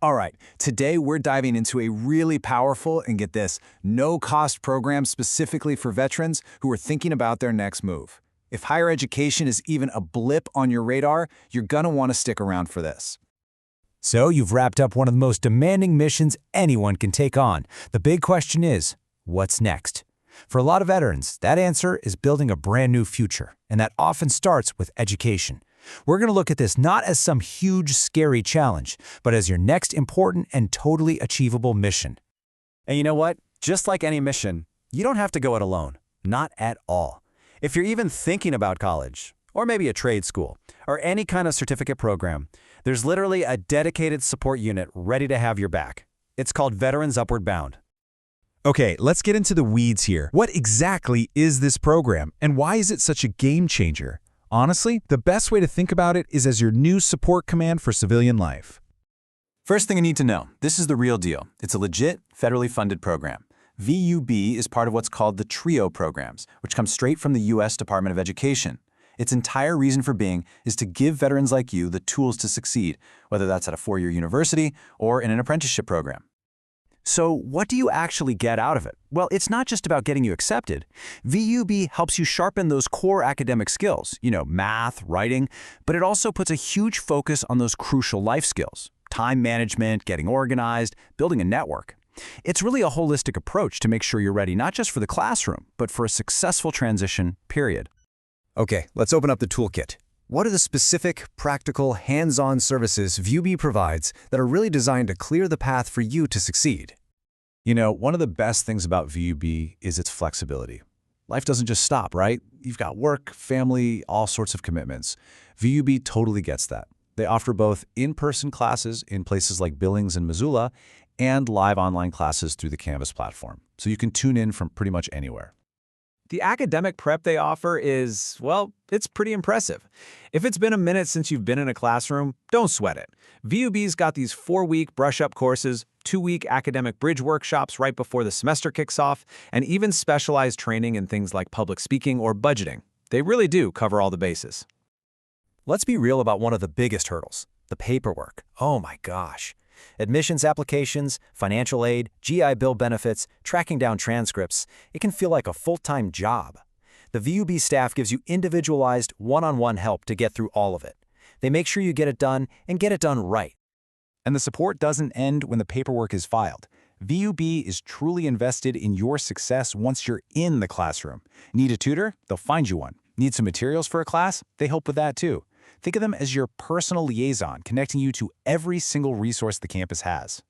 All right, today we're diving into a really powerful and get this, no-cost program specifically for veterans who are thinking about their next move. If higher education is even a blip on your radar, you're gonna want to stick around for this. So you've wrapped up one of the most demanding missions anyone can take on. The big question is, what's next? For a lot of veterans, that answer is building a brand new future, and that often starts with education. We're going to look at this not as some huge, scary challenge, but as your next important and totally achievable mission. And you know what? Just like any mission, you don't have to go it alone. Not at all. If you're even thinking about college, or maybe a trade school, or any kind of certificate program, there's literally a dedicated support unit ready to have your back. It's called Veterans Upward Bound. Okay, let's get into the weeds here. What exactly is this program, and why is it such a game changer? Honestly, the best way to think about it is as your new support command for civilian life. First thing you need to know, this is the real deal. It's a legit, federally funded program. VUB is part of what's called the TRIO programs, which come straight from the U.S. Department of Education. Its entire reason for being is to give veterans like you the tools to succeed, whether that's at a four-year university or in an apprenticeship program. So what do you actually get out of it? Well, it's not just about getting you accepted. VUB helps you sharpen those core academic skills, math, writing, but it also puts a huge focus on those crucial life skills, time management, getting organized, building a network. It's really a holistic approach to make sure you're ready not just for the classroom, but for a successful transition, period. Okay, let's open up the toolkit. What are the specific, practical, hands-on services VUB provides that are really designed to clear the path for you to succeed? One of the best things about VUB is its flexibility. Life doesn't just stop, right? You've got work, family, all sorts of commitments. VUB totally gets that. They offer both in-person classes in places like Billings and Missoula and live online classes through the Canvas platform, so you can tune in from pretty much anywhere. The academic prep they offer is, well, it's pretty impressive. If it's been a minute since you've been in a classroom, don't sweat it. VUB's got these 4-week brush-up courses, 2-week academic bridge workshops right before the semester kicks off, and even specialized training in things like public speaking or budgeting. They really do cover all the bases. Let's be real about one of the biggest hurdles, the paperwork. Oh my gosh. Admissions applications, financial aid, GI Bill benefits, tracking down transcripts, it can feel like a full-time job. The VUB staff gives you individualized, one-on-one help to get through all of it. They make sure you get it done and get it done right. And the support doesn't end when the paperwork is filed. VUB is truly invested in your success once you're in the classroom. Need a tutor? They'll find you one. Need some materials for a class? They help with that too. Think of them as your personal liaison, connecting you to every single resource the campus has.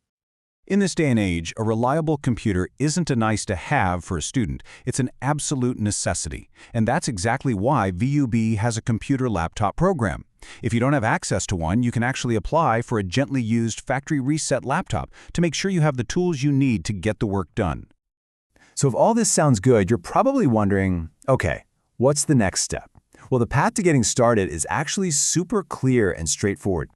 In this day and age, a reliable computer isn't a nice-to-have for a student. It's an absolute necessity. And that's exactly why VUB has a computer laptop program. If you don't have access to one, you can actually apply for a gently used factory reset laptop to make sure you have the tools you need to get the work done. So if all this sounds good, you're probably wondering, okay, what's the next step? Well, the path to getting started is actually super clear and straightforward.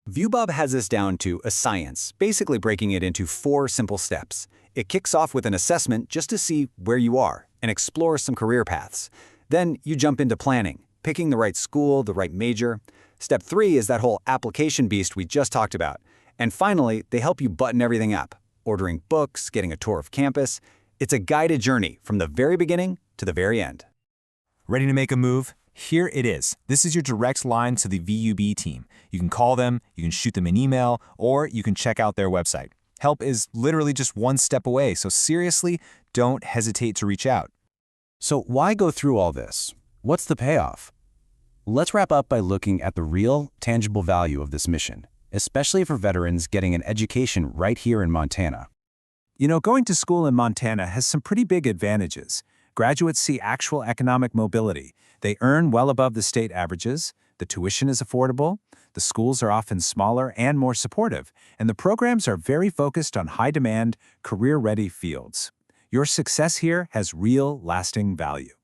VUBUB has this down to a science, basically breaking it into 4 simple steps. It kicks off with an assessment just to see where you are and explore some career paths. Then you jump into planning, picking the right school, the right major. Step 3 is that whole application beast we just talked about. And finally, they help you button everything up, ordering books, getting a tour of campus. It's a guided journey from the very beginning to the very end. Ready to make a move? Here it is. This is your direct line to the VUB team. You can call them, you can shoot them an email, or you can check out their website. Help is literally just one step away, so seriously, don't hesitate to reach out. So why go through all this? What's the payoff? Let's wrap up by looking at the real, tangible value of this mission, especially for veterans getting an education right here in Montana. Going to school in Montana has some pretty big advantages. Graduates see actual economic mobility. They earn well above the state averages, the tuition is affordable, the schools are often smaller and more supportive, and the programs are very focused on high-demand, career-ready fields. Your success here has real, lasting value.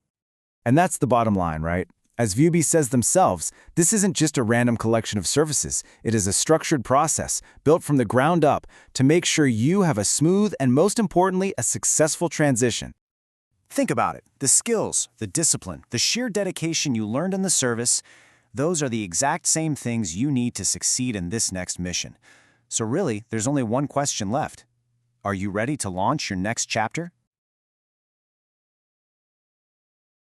And that's the bottom line, right? As VUB says themselves, this isn't just a random collection of services. It is a structured process, built from the ground up, to make sure you have a smooth and, most importantly, a successful transition. Think about it. The skills, the discipline, the sheer dedication you learned in the service, those are the exact same things you need to succeed in this next mission. So really, there's only one question left. Are you ready to launch your next chapter?